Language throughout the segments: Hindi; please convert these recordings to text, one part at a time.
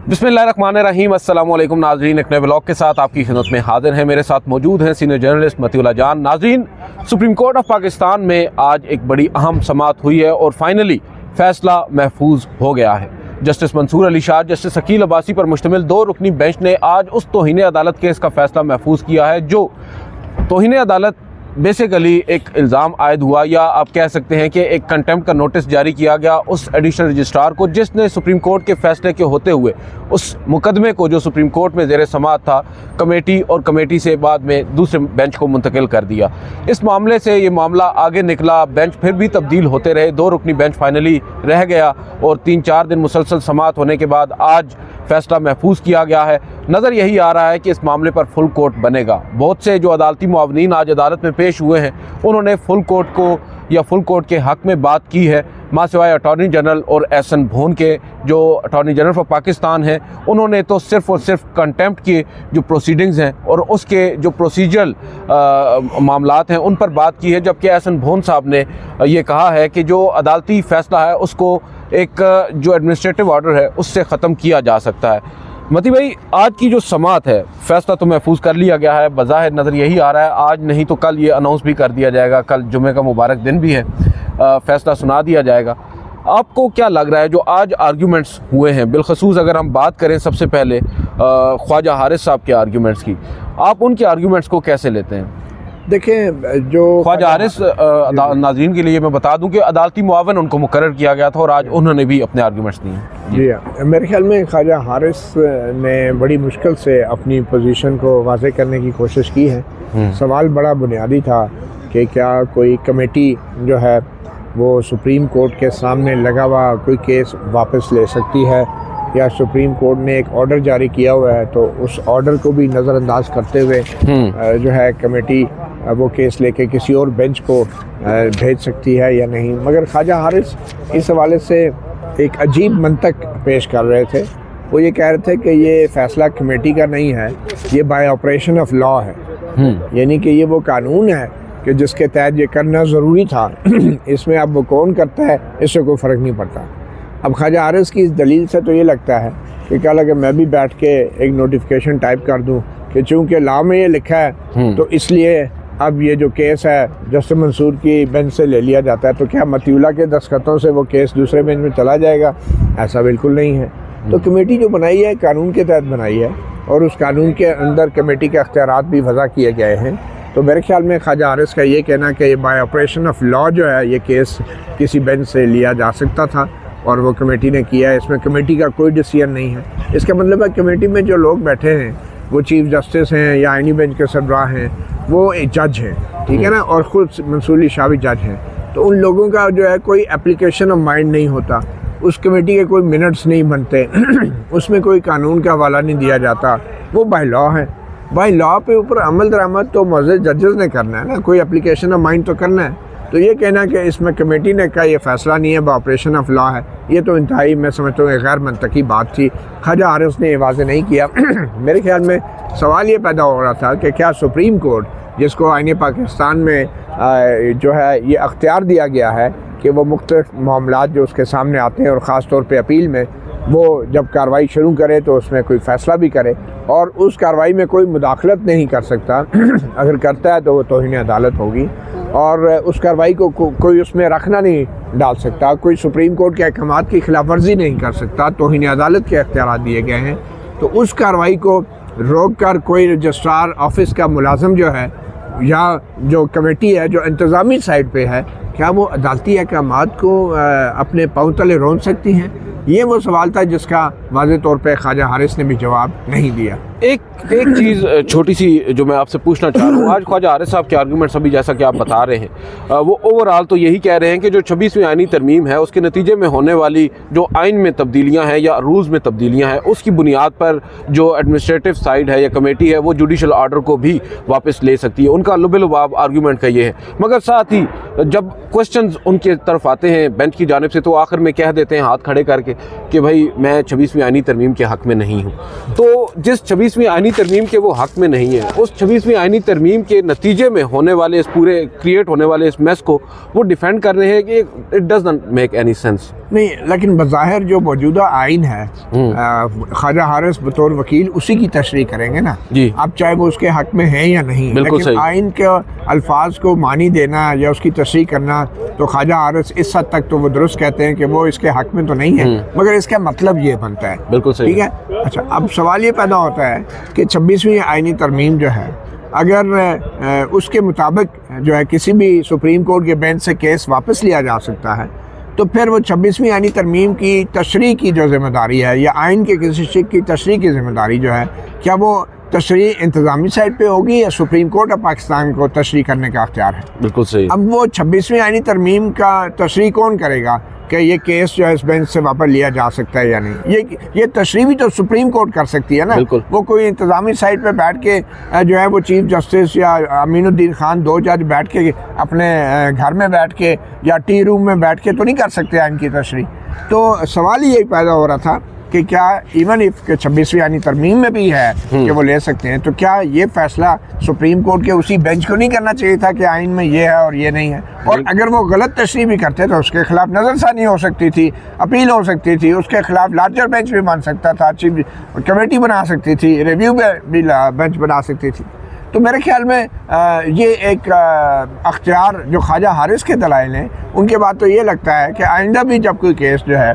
बिस्मिल्लाहिर्रहमानिर्रहीम। अस्सलाम वालेकुम नाज़रीन, एक नए व्लॉग के साथ आपकी खिदमत में हाजिर हैं। मेरे साथ मौजूद हैं सीनियर जर्नलिस्ट मतीउल्लाह जान। नाज़रीन, सुप्रीम कोर्ट ऑफ पाकिस्तान में आज एक बड़ी अहम समाअत हुई है और फाइनली फ़ैसला महफूज हो गया है। जस्टिस मंसूर अली शाह, जस्टिस अकील अब्बासी पर मुश्तमिल 2 रुकनी बेंच ने आज उस तौहीन अदालत केस का फ़ैसला महफूज किया है जो तौहीन अदालत बेसिकली एक इल्ज़ाम आयद हुआ, या आप कह सकते हैं कि एक कंटेम्प्ट का नोटिस जारी किया गया उस एडिशनल रजिस्ट्रार को जिसने सुप्रीम कोर्ट के फ़ैसले के होते हुए उस मुकदमे को जो सुप्रीम कोर्ट में ज़ेर समाअत था कमेटी और कमेटी से बाद में दूसरे बेंच को मुंतकिल कर दिया। इस मामले से ये मामला आगे निकला, बेंच फिर भी तब्दील होते रहे, 2 रुकनी बेंच फाइनली रह गया और 3-4 दिन मुसलसल समाअत होने के बाद आज फ़ैसला महफूज किया गया है। नज़र यही आ रहा है कि इस मामले पर फुल कोर्ट बनेगा। बहुत से जो अदालती मुआवनीन आज अदालत में पेश हुए हैं उन्होंने फुल कोर्ट को या फुल कोर्ट के हक़ में बात की है, मां सिवाय अटॉर्नी जनरल और एहसन भोन के जो अटॉर्नी जनरल फॉर पाकिस्तान हैं। उन्होंने तो सिर्फ़ और सिर्फ कंटेम्प्ट की जो प्रोसीडिंग्स हैं और उसके जो प्रोसीजरल मामलात हैं उन पर बात की है, जबकि एहसन भोन साहब ने ये कहा है कि जो अदालती फ़ैसला है उसको एक जो एडमिनिस्ट्रेटिव ऑर्डर है उससे ख़त्म किया जा सकता है। मती भाई, आज की जो समाअत है फ़ैसला तो महफूज कर लिया गया है, बज़ाहिर नज़र यही आ रहा है आज नहीं तो कल ये अनाउंस भी कर दिया जाएगा, कल जुमे का मुबारक दिन भी है, फ़ैसला सुना दिया जाएगा। आपको क्या लग रहा है जो आज आर्ग्यूमेंट्स हुए हैं, बिलखसूस अगर हम बात करें सबसे पहले ख्वाजा हारिस साहब के आर्ग्यूमेंट्स की, आप उनके आर्ग्यूमेंट्स को कैसे लेते हैं? देखें, जो ख्वाजा हारिस नाज़रीन के लिए मैं बता दूं कि अदालती मुआवन उनको मुकर्रर किया गया था और आज उन्होंने भी अपने आर्ग्यूमेंट्स दिए। जी हाँ, मेरे ख्याल में ख्वाजा हारिस ने बड़ी मुश्किल से अपनी पोजीशन को वाज़े करने की कोशिश की है। सवाल बड़ा बुनियादी था कि क्या कोई कमेटी जो है वो सुप्रीम कोर्ट के सामने लगा हुआ कोई केस वापस ले सकती है, या सुप्रीम कोर्ट ने एक ऑर्डर जारी किया हुआ है तो उस ऑर्डर को भी नज़रअंदाज करते हुए जो है कमेटी वो केस लेके किसी और बेंच को भेज सकती है या नहीं। मगर ख्वाजा हारिस इस हवाले से एक अजीब मंतक पेश कर रहे थे। वो ये कह रहे थे कि ये फ़ैसला कमेटी का नहीं है, ये बाय ऑपरेशन ऑफ लॉ है, यानी कि ये वो कानून है कि जिसके तहत ये करना ज़रूरी था। इसमें अब वो कौन करता है इससे कोई फ़र्क नहीं पड़ता। अब ख्वाजा हारिस की इस दलील से तो ये लगता है कि क्या लगे मैं भी बैठ के एक नोटिफिकेशन टाइप कर दूं कि चूँकि लॉ में ये लिखा है तो इसलिए अब ये जो केस है जस्टिस मंसूर की बेंच से ले लिया जाता है, तो क्या मतीउल्लाह के दस्तखतों से वो केस दूसरे बेंच में चला जाएगा? ऐसा बिल्कुल नहीं है। तो कमेटी जो बनाई है कानून के तहत बनाई है और उस कानून के अंदर कमेटी के अख्तियारात भी वज़ा किए गए हैं। तो मेरे ख्याल में ख्वाजा हारिस का ये कहना कि ये बाय ऑपरेशन ऑफ लॉ जो है ये केस किसी बेंच से लिया जा सकता था और वो कमेटी ने किया है, इसमें कमेटी का कोई डिसीजन नहीं है। इसका मतलब है कमेटी में जो लोग बैठे हैं वो चीफ जस्टिस हैं या आईनी बेंच के सरबराह हैं, वो एक जज हैं, ठीक है ना, और ख़ुद मंसूर अली शाह भी जज हैं। तो उन लोगों का जो है कोई एप्लीकेशन ऑफ माइंड नहीं होता, उस कमेटी के कोई मिनट्स नहीं बनते उसमें कोई कानून का हवाला नहीं दिया जाता, वो बाय लॉ है। बाय लॉ पे ऊपर अमल दरामद तो मौजूद जजेस ने करना है ना, कोई एप्लीकेशन ऑफ माइंड तो करना है। तो ये कहना कि इसमें कमेटी ने कहा ये फ़ैसला नहीं है, ऑपरेशन ऑफ लॉ है, ये तो इंतहाई मैं समझता हूँ गैर मंतकी बात थी। ख्वाजा हारिस ने ये वाज़े नहीं किया। मेरे ख्याल में सवाल ये पैदा हो रहा था कि क्या सुप्रीम कोर्ट, जिसको आईन पाकिस्तान में जो है ये अख्तियार दिया गया है कि वो मुख्तलिफ मामलात जो उसके सामने आते हैं और ख़ास तौर पे अपील में, वो जब कार्रवाई शुरू करे तो उसमें कोई फ़ैसला भी करे और उस कार्रवाई में कोई मुदाखलत नहीं कर सकता। अगर करता है तो वो तौहीन अदालत होगी और उस कार्रवाई को कोई उसमें रखना नहीं डाल सकता, कोई सुप्रीम कोर्ट के अहकामात की खिलाफ वर्जी नहीं कर सकता। तौहीन अदालत के अख्तियारात दिए गए हैं, तो उस कार्रवाई को रोक कर कोई रजिस्ट्रार ऑफिस का मुलाजम जो है या जो कमेटी है जो इंतज़ामी साइड पे है, क्या वो अदालती अहकामात को अपने पाँव तले रोन सकती हैं? ये वो सवाल था जिसका वाज़े तौर पे ख्वाजा हारिस ने भी जवाब नहीं दिया। एक चीज़ छोटी सी जो मैं आपसे पूछना चाह रहा हूँ, आज ख्वाजा हारिस साहब के आर्गूमेंट्स अभी जैसा कि आप बता रहे हैं वो ओवरऑल तो यही कह रहे हैं कि जो 26वीं आईनी तरमीम है उसके नतीजे में होने वाली जो आइन में तब्दीलियाँ हैं या रूल्स में तब्दीलियाँ हैं उसकी बुनियाद पर जो एडमिनिस्ट्रेटिव साइड है या कमेटी है वो जुडिशल ऑर्डर को भी वापस ले सकती है। उनका लुबेलुबाब आर्गूमेंट का ये है, मगर साथ ही जब क्वेश्चन उनके तरफ आते हैं बेंच की जानिब से तो आखिर में कह देते हैं हाथ खड़े करके कि भाई मैं 26वीं आईनी तरमीम के हक़ में नहीं हूँ। तो जिस 26 26वीं आईनी तरमीम के वो हक में नहीं है, उस 26वीं आईनी तरमीम के नतीजे में होने वाले इस पूरे क्रिएट होने वाले इस मैस को वो डिफेंड कर रहे हैं कि it does not make any sense. नहीं, लेकिन बज़ाहिर जो मौजूदा आइन है, ख्वाजा हारिस बतौर वकील उसी की तशरीह करेंगे ना जी। अब चाहे वो उसके हक में है या नहीं, लेकिन आइन के अल्फाज को मानी देना या उसकी तशरीह करना तो ख्वाजा हारिस इस हद तक तो वो दुरुस्त कहते हैं कि वो इसके हक में तो नहीं है, मगर इसका मतलब ये बनता है। बिल्कुल सही, ठीक है। अच्छा, अब सवाल ये पैदा होता है कि 26वीं आईनी तरमीम जो है, अगर उसके मुताबिक जो है किसी भी सुप्रीम कोर्ट के बेंच से केस वापस लिया जा सकता है, तो फिर वो 26वीं आईनी तरमीम की तशरीह की जो जिम्मेदारी है या आइन के किसी शिक की तशरीह की जिम्मेदारी जो है, क्या वो तशरीह इंतज़ामी साइड पे होगी या सुप्रीम कोर्ट ऑफ पाकिस्तान को तशरीह करने का अख्तियार है? बिल्कुल सही। अब वो 26वीं आईनी तरमीम का तशरीह कौन करेगा कि ये केस जो है इस बेंच से वापस लिया जा सकता है या नहीं? ये तशरीह भी तो सुप्रीम कोर्ट कर सकती है ना। वो कोई इंतज़ामी साइड पे बैठ के जो है वो चीफ जस्टिस या अमीनुद्दीन खान 2 जज बैठ के अपने घर में बैठ के या टी रूम में बैठ के तो नहीं कर सकते आइन की तशरीह। तो सवाल यही पैदा हो रहा था कि क्या इवन इफ के 26वीं आईनी तरमीम में भी है कि वो ले सकते हैं, तो क्या ये फैसला सुप्रीम कोर्ट के उसी बेंच को नहीं करना चाहिए था कि आइन में ये है और ये नहीं है? और अगर वो गलत तशरीह भी करते तो उसके खिलाफ नज़रसानी हो सकती थी, अपील हो सकती थी, उसके खिलाफ लार्जर बेंच भी बन सकता था, चीफ कमेटी बना सकती थी, रिव्यू भी बेंच बना सकती थी। तो मेरे ख्याल में ये एक अख्तियार जो ख्वाजा हारिस के दलाइल हैं उनके बाद तो ये लगता है कि आइंदा भी जब कोई केस जो है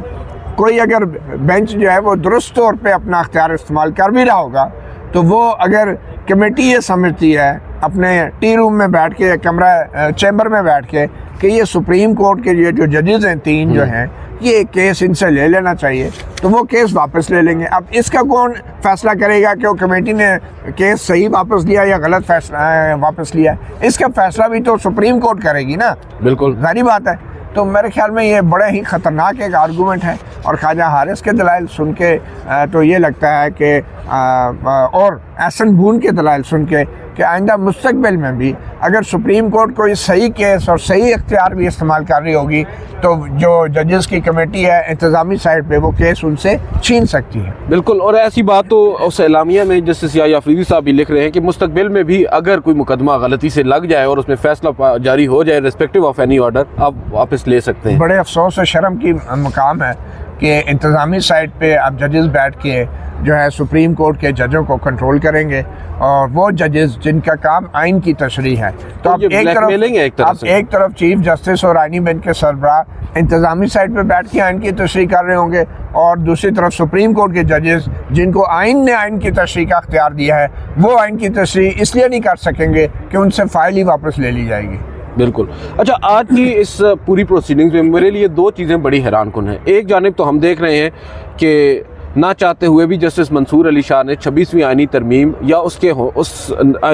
कोई अगर बेंच जो है वो दुरुस्त तौर पे अपना अख्तियार इस्तेमाल कर भी रहा होगा, तो वो अगर कमेटी ये समझती है अपने टी रूम में बैठ के, कमरा चैम्बर में बैठ के कि ये सुप्रीम कोर्ट के ये जो जजेस हैं 3 जो हैं, ये केस इनसे ले लेना चाहिए, तो वो केस वापस ले लेंगे। अब इसका कौन फैसला करेगा कि वो कमेटी ने केस सही वापस लिया या गलत फैसला वापस लिया? इसका फैसला भी तो सुप्रीम कोर्ट करेगी ना। बिल्कुल जाहिर बात है। तो मेरे ख्याल में ये बड़े ही ख़तरनाक एक आर्गूमेंट है, और ख्वाजा हारिस के दलाइल सुन के तो ये लगता है कि और एहसन बून के दलाइल सुन के कि आइंदा मुस्तकबिल में भी अगर सुप्रीम कोर्ट कोई सही केस और सही इख्तियार भी इस्तेमाल कर रही होगी तो जो जजेस की कमेटी है इंतज़ामी साइड पे वो केस उनसे छीन सकती है। बिल्कुल, और ऐसी बात तो उस एलामिया में जस्टिस याह्या अफरीदी साहब भी लिख रहे हैं कि मुस्तकबिल में भी अगर कोई मुकदमा गलती से लग जाए और उसमें फैसला जारी हो जाए रिस्पेक्टिव ऑफ एनी ऑर्डर, आप वापस ले सकते हैं। बड़े अफसोस और शर्म की मकाम है कि इंतज़ामी साइड पे अब जजेस बैठ के जो है सुप्रीम कोर्ट के जजों को कंट्रोल करेंगे, और वो जजेस जिनका काम आइन की तशरीह है, तो अब एक तरफ चीफ जस्टिस और आइनी बेंच के सरबराह इंतज़ामी साइड पे बैठ के आइन की तशरीह कर रहे होंगे, और दूसरी तरफ सुप्रीम कोर्ट के जजेस जिनको आइन ने आइन की तशरीह का अख्तियार दिया है वो आइन की तशरीह इसलिए नहीं कर सकेंगे कि उनसे फाइल ही वापस ले ली जाएगी। बिल्कुल। अच्छा, आज की इस पूरी प्रोसीडिंग्स में मेरे लिए 2 चीज़ें बड़ी हैरान कुन हैं। एक जानिब तो हम देख रहे हैं कि ना चाहते हुए भी जस्टिस मंसूर अली शाह ने 26वीं आईनी तरमीम या उस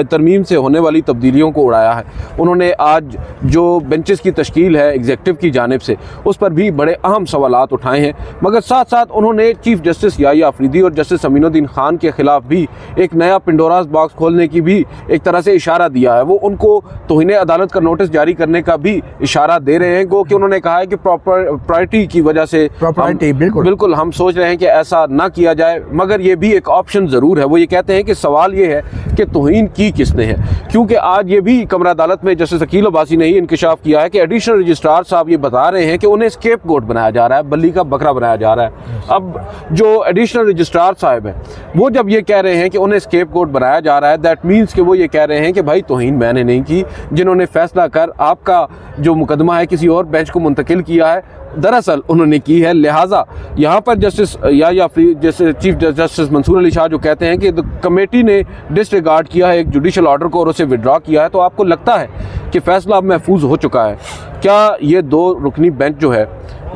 तरमीम से होने वाली तब्दीलियों को उड़ाया है। उन्होंने आज जो बेंचेस की तश्कील है एग्जेक्टिव की जानिब से, उस पर भी बड़े अहम सवालात उठाए हैं, मगर साथ साथ उन्होंने चीफ जस्टिस याह्या अफरीदी और जस्टिस अमीनुद्दीन खान के ख़िलाफ़ भी एक नया पिंडोरास बॉक्स खोलने की भी एक तरह से इशारा दिया है। वो उनको तौहीन अदालत का नोटिस जारी करने का भी इशारा दे रहे हैं, गो कि उन्होंने कहा है कि प्रॉपर्टी की वजह से बिल्कुल हम सोच रहे हैं कि ऐसा ना किया जाए, मगर ये भी एक ऑप्शन ज़रूर है। वो ये कहते हैं कि सवाल ये है कि तौहीन की किसने है, क्योंकि आज ये भी कमरा अदालत में जस्टिस अकील अब्बासी ने ही इंकशाफ किया है कि एडिशनल रजिस्ट्रार साहब ये बता रहे हैं कि उन्हें स्केप गोट बनाया जा रहा है, बल्ली का बकरा बनाया जा रहा है। अब जो एडिशनल रजिस्ट्रार साहब हैं वो जब ये कह रहे हैं कि उन्हें स्केप गोट बनाया जा रहा है, दैट मीन्स कि वो ये कह रहे हैं कि भाई तौहीन मैंने नहीं की, जिन्होंने फैसला कर आपका जो मुकदमा है किसी और बेंच को मुंतकिल किया है दरअसल उन्होंने की है। लिहाजा यहाँ पर जस्टिस याह्या जैसे चीफ जस्टिस मंसूर अली शाह जो कहते हैं कि कमेटी ने डिसरिगार्ड किया है एक जुडिशल ऑर्डर को और उसे विड्रॉ किया है, तो आपको लगता है कि फैसला अब महफूज हो चुका है? क्या ये 2 रुकनी बेंच जो है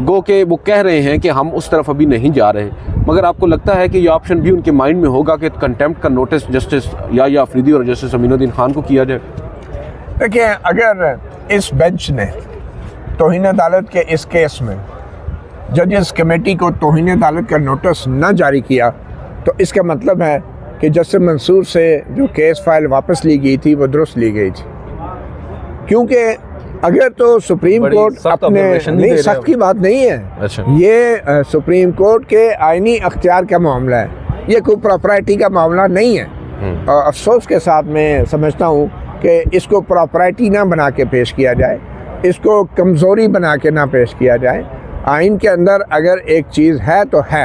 गो के वो कह रहे हैं कि हम उस तरफ अभी नहीं जा रहे, मगर आपको लगता है कि ये ऑप्शन भी उनके माइंड में होगा कि कंटेम्प्ट का नोटिस जस्टिस याह्या अफरीदी और जस्टिस अमीनुद्दीन खान को किया जाए? देखिए, अगर इस बेंच ने तौहीन अदालत के इस केस में जजेस कमेटी को तौहीन अदालत का नोटिस न जारी किया, तो इसका मतलब है कि जस्टिस मंसूर से जो केस फाइल वापस ली गई थी वो दुरुस्त ली गई थी। क्योंकि अगर तो सुप्रीम कोर्ट अपने नहीं, सख्त की बात नहीं है। अच्छा। ये सुप्रीम कोर्ट के आईनी अख्तियार का मामला है, ये कोई प्रॉपर्टी का मामला नहीं है। और अफसोस के साथ मैं समझता हूँ कि इसको प्रॉपर्टी ना बना के पेश किया जाए, इसको कमज़ोरी बना के ना पेश किया जाए। आइन के अंदर अगर एक चीज़ है तो है।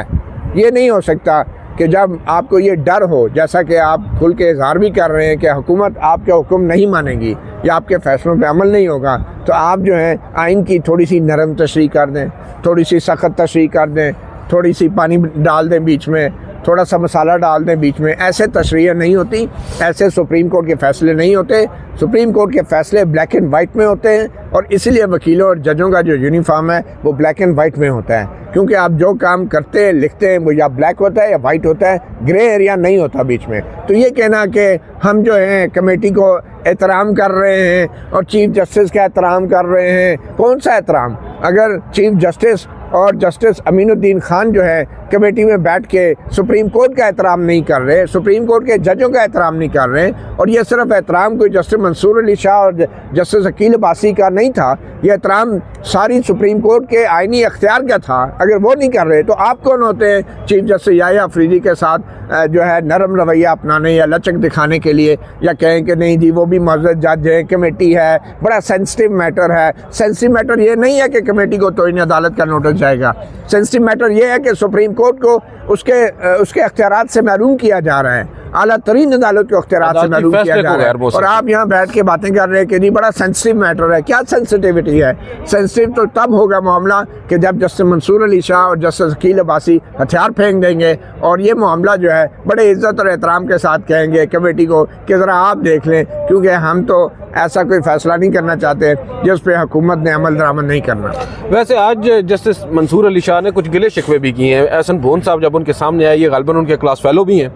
ये नहीं हो सकता कि जब आपको ये डर हो, जैसा कि आप खुल के इजहार भी कर रहे हैं कि हुकूमत आपके हुक्म नहीं मानेगी या आपके फ़ैसलों पे अमल नहीं होगा, तो आप जो है आइन की थोड़ी सी नरम तशरीह कर दें, थोड़ी सी सख्त तशरीह कर दें, थोड़ी सी पानी डाल दें बीच में, थोड़ा सा मसाला डाल दें बीच में। ऐसे तशरीह नहीं होती, ऐसे सुप्रीम कोर्ट के फ़ैसले नहीं होते। सुप्रीम कोर्ट के फ़ैसले ब्लैक एंड वाइट में होते हैं और इसीलिए वकीलों और जजों का जो यूनिफॉर्म है वो ब्लैक एंड वाइट में होता है, क्योंकि आप जो काम करते हैं लिखते हैं वो या ब्लैक होता है या वाइट होता है, ग्रे एरिया नहीं होता बीच में। तो ये कहना कि हम जो हैं कमेटी को एहतराम कर रहे हैं और चीफ जस्टिस का एहतराम कर रहे हैं, कौन सा एहतराम? अगर चीफ जस्टिस और जस्टिस अमीनुद्दीन खान जो है कमेटी में बैठ के सुप्रीम कोर्ट का एहतराम नहीं कर रहे, सुप्रीम कोर्ट के जजों का एहतराम नहीं कर रहे, और ये सिर्फ एहतराम कोई जस्टिस मंसूर अली शाह और जस्टिस अकील अब्बासी का नहीं था, ये एहतराम सारी सुप्रीम कोर्ट के आइनी अख्तियार का था। अगर वो नहीं कर रहे तो आप कौन होते हैं चीफ जस्टिस याह्या अफरीदी के साथ जो है नरम रवैया अपनाने या लचक दिखाने के लिए, या कहें कि नहीं जी वो भी मौजूद जज है, कमेटी है, बड़ा सेंसिटिव मैटर है। सेंसिटिव मैटर ये नहीं है कि कमेटी को तौहीन अदालत का नोटिस जाएगा। सेंसिटिव मैटर ये है कि सुप्रीम कोर्ट को उसके अख्तियारात से महरूम किया जा रहा है, आला तरीन अदालत के अख्तियारात से महरूम किया जा रहा है, और आप यहाँ बैठ के बातें कर रहे हैं कि नहीं बड़ा सेंसिटिव मैटर है। क्या सेंसिटिविटी है? सेंसिटिव तो तब होगा मामला कि जब जस्टिस मंसूर अली शाह और जस्टिस अकील अब्बासी हथियार फेंक देंगे और ये मामला जो है बड़े इज्जत और एहतराम के साथ कहेंगे कमेटी को कि ज़रा आप देख लें, क्योंकि हम तो ऐसा कोई फैसला नहीं करना चाहते जिस पे हुकूमत ने अमल दरामद नहीं करना। वैसे आज जस्टिस मंसूर अली शाह ने कुछ गिले शिकवे भी किए हैं। एहसन भोन साहब जब उनके सामने आए, ये गालिबन उनके क्लास फेलो भी हैं,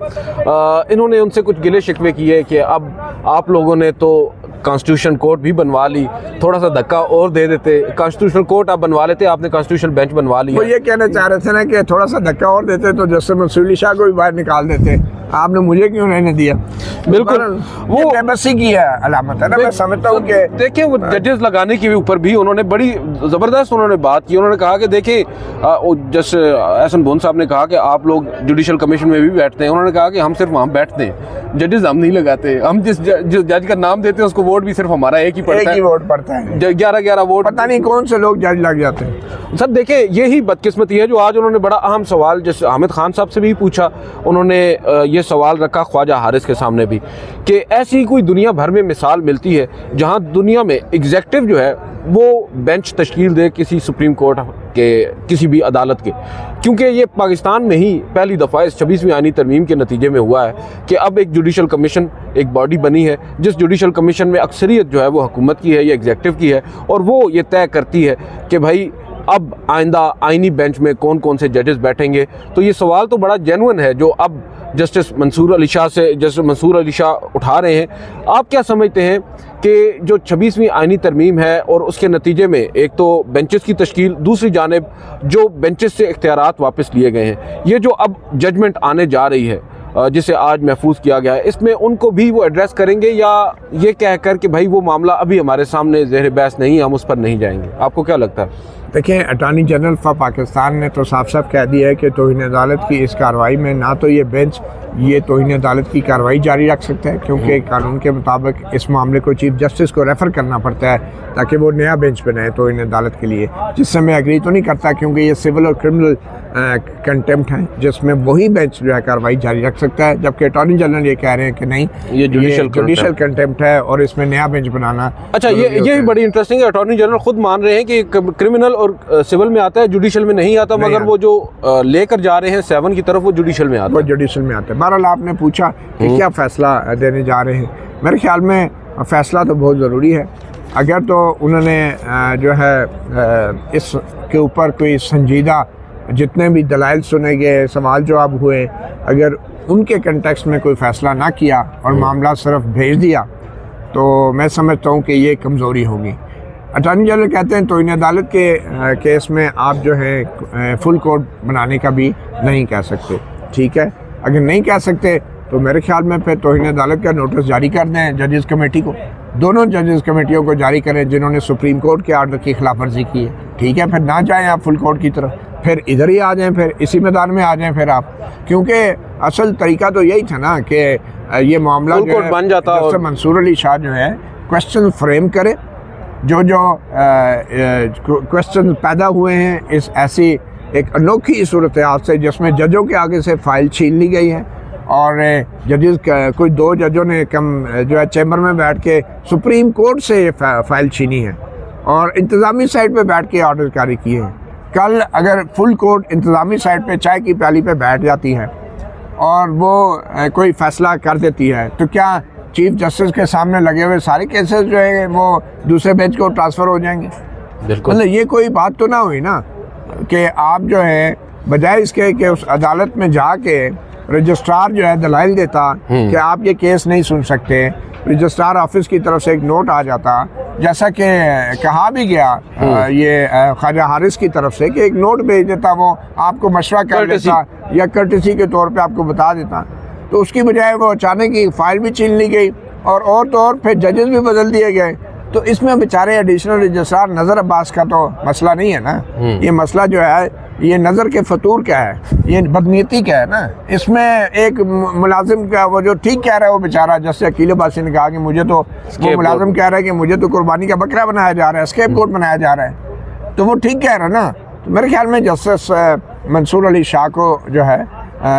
इन्होंने उनसे कुछ गिले शिकवे किए कि अब आप लोगों ने तो कॉन्स्टिट्यूशन कोर्ट भी बनवा ली, थोड़ा सा धक्का और दे देते, कॉन्स्टिट्यूशनल कोर्ट आप बनवा लेते, आपने कॉन्स्टिट्यूशल बेंच बनवा लिया। वो ये कहना चाह रहे थे ना कि थोड़ा सा धक्का और देते तो जस्टिस मंसूर अली शाह को भी बाहर निकाल देते, आपने मुझे क्यों रहने दिया? बिल्कुल वो बेबसी की है अलामत है ना। मैं समझता हूँ कि देखिए वो जजेस लगाने के ऊपर भी उन्होंने बड़ी ज़बरदस्त उन्होंने बात की। उन्होंने कहा कि देखिए जस्ट एहसन भोन साहब ने कहा कि आप लोग जुडिशल कमीशन में भी बैठते हैं, उन्होंने कहा कि हम सिर्फ वहाँ बैठते हैं, जजेस हम नहीं लगाते, हम जिस जज का नाम देते हैं उसको वोट भी सिर्फ हमारा एक ही पड़ता है, वोट पड़ता है, 11 वोट, पता नहीं कौन से लोग जज लग जाते हैं। सर देखिए यही बदकिस्मती है जो आज उन्होंने बड़ा अहम सवाल जैसे हामिद खान साहब से भी पूछा, उन्होंने ये सवाल रखा ख्वाजा हारिस के सामने भी कि ऐसी कोई दुनिया भर में मिसाल मिलती है जहां दुनिया में एग्जेक्टिव जो है वो बेंच तश्कील दे किसी सुप्रीम कोर्ट के किसी भी अदालत के, क्योंकि ये पाकिस्तान में ही पहली दफ़ा इस 26वीं आईनी तरमीम के नतीजे में हुआ है कि अब एक जुडिशल कमीशन एक बॉडी बनी है जिस जुडिशल कमीशन में अक्सरियत जो है वो हुकूमत की है या एग्जेक्टिव की है, और वो ये तय करती है कि भाई अब आइंदा आइनी बेंच में कौन कौन से जजेस बैठेंगे। तो ये सवाल तो बड़ा जेन्युइन है जो अब जस्टिस मंसूर अली शाह उठा रहे हैं। आप क्या समझते हैं कि जो 26वीं आइनी तरमीम है और उसके नतीजे में एक तो बेंचेस की तश्कील, दूसरी जानिब जो बेंचेस से इख्तियारात वापस लिए गए हैं, ये जो अब जजमेंट आने जा रही है जिसे आज महफूज किया गया है, इसमें उनको भी वो एड्रेस करेंगे या ये कहकर कि भाई वो मामला अभी हमारे सामने ज़ेर बहस नहीं है, हम उस पर नहीं जाएंगे? आपको क्या लगता है? देखिए अटॉर्नी जनरल फॉर पाकिस्तान ने तो साफ साफ कह दिया है कि तौहीन अदालत की इस कार्रवाई में ना तो ये बेंच ये तौहीन अदालत की कार्रवाई जारी रख सकता है, क्योंकि कानून के मुताबिक इस मामले को चीफ जस्टिस को रेफ़र करना पड़ता है ताकि वो नया बेंच बनाए तौहीन अदालत के लिए, जिससे मैं एग्री तो नहीं करता क्योंकि ये सिविल और क्रिमिनल कंटेम्प्ट है जिसमें वही बेंच जो है कार्रवाई जारी रख सकता है, जबकि अटॉर्नी जनरल ये कह रहे हैं कि नहीं ये जुडिशल कंटेम्प्ट है और इसमें नया बेंच बनाना। अच्छा ये भी बड़ी इंटरेस्टिंग है, अटॉर्नी जनरल खुद मान रहे हैं कि क्रिमिनल और सिविल में आता है, जुडिशल में नहीं आता, मगर वो जो लेकर जा रहे हैं 7 की तरफ वो जुडिशल में आता है। वो जुडिशल में आता है। बहरहाल आपने पूछा कि क्या फैसला देने जा रहे हैं, मेरे ख्याल में फैसला तो बहुत ज़रूरी है। अगर तो उन्होंने जो है इसके ऊपर कोई संजीदा जितने भी दलाइल सुने गए, सवाल जवाब हुए, अगर उनके कंटेक्स्ट में कोई फ़ैसला ना किया और मामला सिर्फ भेज दिया तो मैं समझता हूँ कि ये कमज़ोरी होगी। अटॉर्नी जनरल कहते हैं तौहीन अदालत के केस में आप जो है फुल कोर्ट बनाने का भी नहीं कह सकते, ठीक है। अगर नहीं कह सकते तो मेरे ख्याल में फिर तौहीन अदालत का नोटिस जारी कर दें जजेस कमेटी को, दोनों जजेस कमेटियों को जारी करें जिन्होंने सुप्रीम कोर्ट के आर्डर की खिलाफ वर्जी की है, ठीक है। फिर ना जाएं आप फुल कोर्ट की तरफ, फिर इधर ही आ जाएं, फिर इसी मैदान में आ जाएं फिर आप, क्योंकि असल तरीका तो यही था ना कि ये मामला जो है बन जाता और मंसूर अली शाह जो है क्वेश्चन फ्रेम करे, जो क्वेश्चन पैदा हुए हैं इस ऐसी एक अनोखी सूरत हाल से जिसमें जजों के आगे से फाइल छीन ली गई है और जजेस कोई 2 जजों ने जो है चैम्बर में बैठ के सुप्रीम कोर्ट से फाइल छीनी है और इंतज़ामी साइड पे बैठ के ऑर्डर जारी किए हैं। कल अगर फुल कोर्ट इंतज़ामी साइड पे चाय की प्याली पे बैठ जाती है और वो कोई फैसला कर देती है तो क्या चीफ जस्टिस के सामने लगे हुए सारे केसेस जो है वो दूसरे बेंच को ट्रांसफ़र हो जाएंगे? बिल्कुल। मतलब ये कोई बात तो ना हुई ना कि आप जो है बजाय इसके कि उस अदालत में जाके रजिस्ट्रार जो है दलाइल देता कि आप ये केस नहीं सुन सकते, रजिस्ट्रार ऑफिस की तरफ से एक नोट आ जाता, जैसा कि कहा भी गया ये ख्वाजा हारिस की तरफ से कि एक नोट भेज देता, वो आपको मशवरा कर देता या कर्टेसी के तौर पे आपको बता देता, तो उसकी बजाय वो अचानक ही फाइल भी छीन ली गई और तो और फिर जजेस भी बदल दिए गए। तो इसमें बेचारे एडिशनल रजिस्ट्रार नज़र अब्बास का तो मसला नहीं है ना, ये मसला जो है ये नज़र के फतूर क्या है, ये बदनीयती क्या है ना। इसमें एक मुलाजिम का वो जो ठीक कह रहा है वो बेचारा, जैसे अकील अब्बासी ने कहा कि मुझे तो वो मुलाजिम कह रहा है कि मुझे तो कुर्बानी का बकरा बनाया जा रहा है, स्केप गोट बनाया जा रहा है, तो वो ठीक कह रहा है ना। तो मेरे ख्याल में जस्टिस मंसूर अली शाह को जो है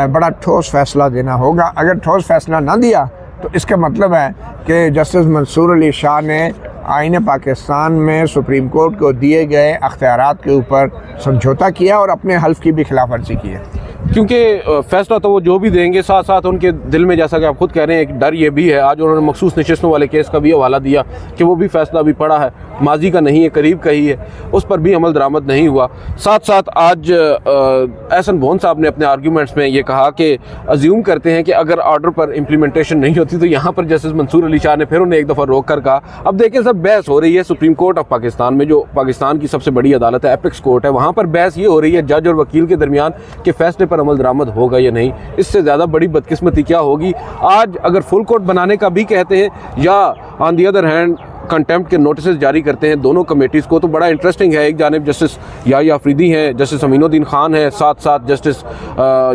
बड़ा ठोस फैसला देना होगा। अगर ठोस फैसला ना दिया तो इसका मतलब है कि जस्टिस मंसूर अली शाह ने आईन पाकिस्तान में सुप्रीम कोर्ट को दिए गए अख्तियारात के ऊपर समझौता किया और अपने हल्फ की भी खिलाफ वर्जी की है। क्योंकि फैसला तो वो जो भी देंगे साथ साथ उनके दिल में, जैसा कि आप खुद कह रहे हैं, एक डर ये भी है। आज उन्होंने मखसूस नशिस्तों वाले केस का भी हवाला दिया कि वो भी फैसला अभी पड़ा है, माजी का नहीं है, करीब का ही है, उस पर भी अमल दरामद नहीं हुआ। साथ साथ आज एहसन बोन साहब ने अपने आर्ग्यूमेंट्स में ये कहा कि अज्यूम करते हैं कि अगर ऑर्डर पर इम्प्लीमेंटेशन नहीं होती तो यहाँ पर जस्टिस मंसूर अली शाह ने फिर उन्हें एक दफ़ा रोक कर कहा। अब देखें सब बहस हो रही है सुप्रीम कोर्ट ऑफ पाकिस्तान में, जो पाकिस्तान की सबसे बड़ी अदालत है, एपेक्स कोर्ट है, वहाँ पर बहस ये हो रही है जज और वकील के दरमियान कि फैसले पर अमल दरामद होगा या नहीं। इससे ज़्यादा बड़ी बदकिस्मती क्या होगी? आज अगर फुल कोर्ट बनाने का भी कहते हैं या on the other hand contempt के नोटिस जारी करते हैं दोनों कमेटीज़ को, तो बड़ा इंटरेस्टिंग है। एक जानिब जस्टिस याह्या अफरीदी हैं, जस्टिस अमीनुद्दीन खान है, साथ साथ जस्टिस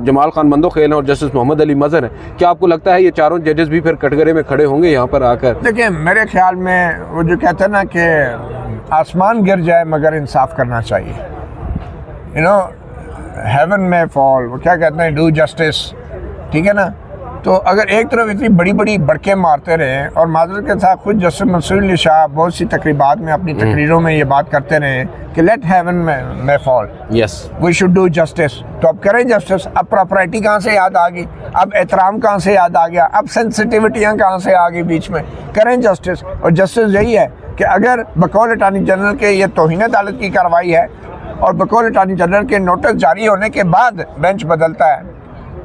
जमाल खान मंदोखेल हैं और जस्टिस मोहम्मद अली मज़हर हैं। क्या आपको लगता है ये चारों जजेस भी फिर कटघरे में खड़े होंगे यहाँ पर आकर? देखिए, मेरे ख्याल में वो जो कहते हैं ना कि आसमान गिर जाए मगर इंसाफ करना चाहिए, यू नो हेवन में फॉल, वो क्या कहते हैं, डू जस्टिस, ठीक है ना। तो अगर एक तरफ इतनी बड़ी बड़ी बड़के मारते रहे और माजरत के साथ खुद जस्टिस मंसूर अली शाह बहुत सी तकरीबात में अपनी तकरीरों में ये बात करते रहे कि लेट हेवन में fall, yes we should do justice, तो अब करें जस्टिस। अब प्रॉपर्टी कहाँ से याद आ गई, अब एहतराम कहाँ से याद आ गया, अब सेंसिटिविटियाँ कहाँ से आ गई बीच में, करें जस्टिस। और जस्टिस यही है कि अगर बकौल अटॉर्नी जनरल के ये तौहीन अदालत की कार्रवाई है और बकौल अटॉर्नी जनरल के नोटिस जारी होने के बाद बेंच बदलता है,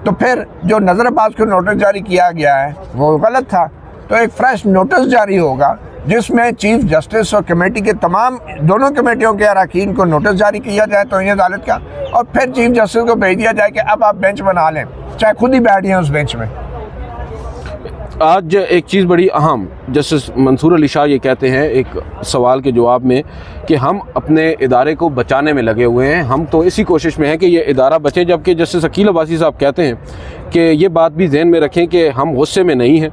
तो फिर जो नज़र अब्बास को नोटिस जारी किया गया है वो गलत था, तो एक फ्रेश नोटिस जारी होगा जिसमें चीफ जस्टिस और कमेटी के तमाम दोनों कमेटियों के अरकान को नोटिस जारी किया जाए तौहीन अदालत का, और फिर चीफ जस्टिस को भेज दिया जाए कि अब आप बेंच बना लें, चाहे खुद ही बैठ जाएं उस बेंच में। आज एक चीज़ बड़ी अहम, जस्टिस मंसूर अली शाह ये कहते हैं एक सवाल के जवाब में कि हम अपने इदारे को बचाने में लगे हुए हैं, हम तो इसी कोशिश में हैं कि ये इदारा बचे, जबकि जस्टिस अकील अब्बासी साहब कहते हैं कि ये बात भी जहन में रखें कि हम गुस्से में नहीं हैं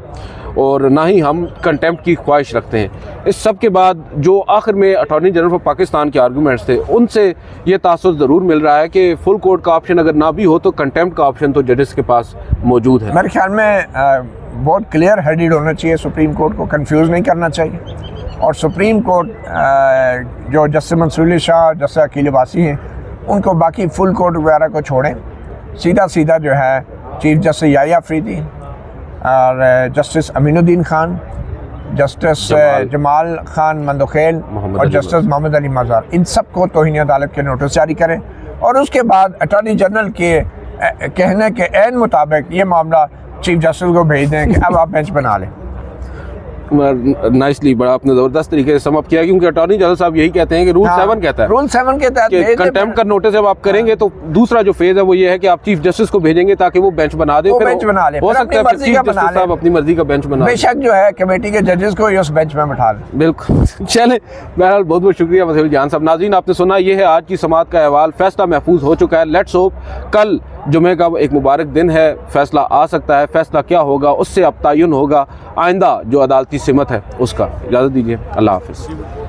और ना ही हम कंटेम्प्ट की ख्वाहिश रखते हैं। इस सब के बाद जो आखिर में अटॉर्नी जनरल ऑफ पाकिस्तान के आर्गूमेंट्स थे उनसे ये तासुर ज़रूर मिल रहा है कि फुल कोर्ट का ऑप्शन अगर ना भी हो तो कंटेम्प्ट का ऑप्शन तो जजेस के पास मौजूद है। मेरे ख्याल में बहुत क्लियर हेडेड होना चाहिए, सुप्रीम कोर्ट को कंफ्यूज नहीं करना चाहिए, और सुप्रीम कोर्ट जो जस्टिस मंसूर अली शाह, जस्टिस अकील अब्बासी हैं, उनको बाकी फुल कोर्ट वगैरह को छोड़ें, सीधा सीधा जो है चीफ जस्टिस याह्या अफरीदी और जस्टिस अमीनुद्दीन खान, जस्टिस जमाल खान मंदोखेल और जस्टिस मोहम्मद अली मज़हर, इन सब को तौहीन अदालत के नोटिस जारी करें और उसके बाद अटॉर्नी जनरल के कहने के ऐन मुताबिक ये मामला चीफ जस्टिस को भेज दें कि अब आप बेंच बना लें। नाइसली, बड़ा आपने ज़बरदस्त तरीके से समअप किया, क्योंकि अटॉर्नी जनरल साहब यही कहते हैं कि रूल 7 कहता है, रूल 7 के तहत कि कंटेम्प्ट का नोटिस जब आप करेंगे तो दूसरा जो फेज है वो ये है कि आप चीफ जस्टिस को भेजेंगे ताकि वो बेंच बना दे, बेंच बना ले, हो सकता है चीफ जस्टिस साहब अपनी मर्जी का बेंच बना, बेशक जो है कमेटी के जजेस को उस बेंच में बैठा ले। बिल्कुल। चले, बहरहाल बहुत बहुत शुक्रिया मथिउल जान साहब। नाज़रीन, आपने सुना, ये है आज की समाअत का अहवाल। फैसला महफूज हो चुका है। लेट्स होप कल जुमे का एक मुबारक दिन है, फैसला आ सकता है। फैसला क्या होगा उससे अब तयन होगा आइंदा जो अदालती सिमत है उसका। इजाज़त दीजिए, अल्लाह हाफिज़।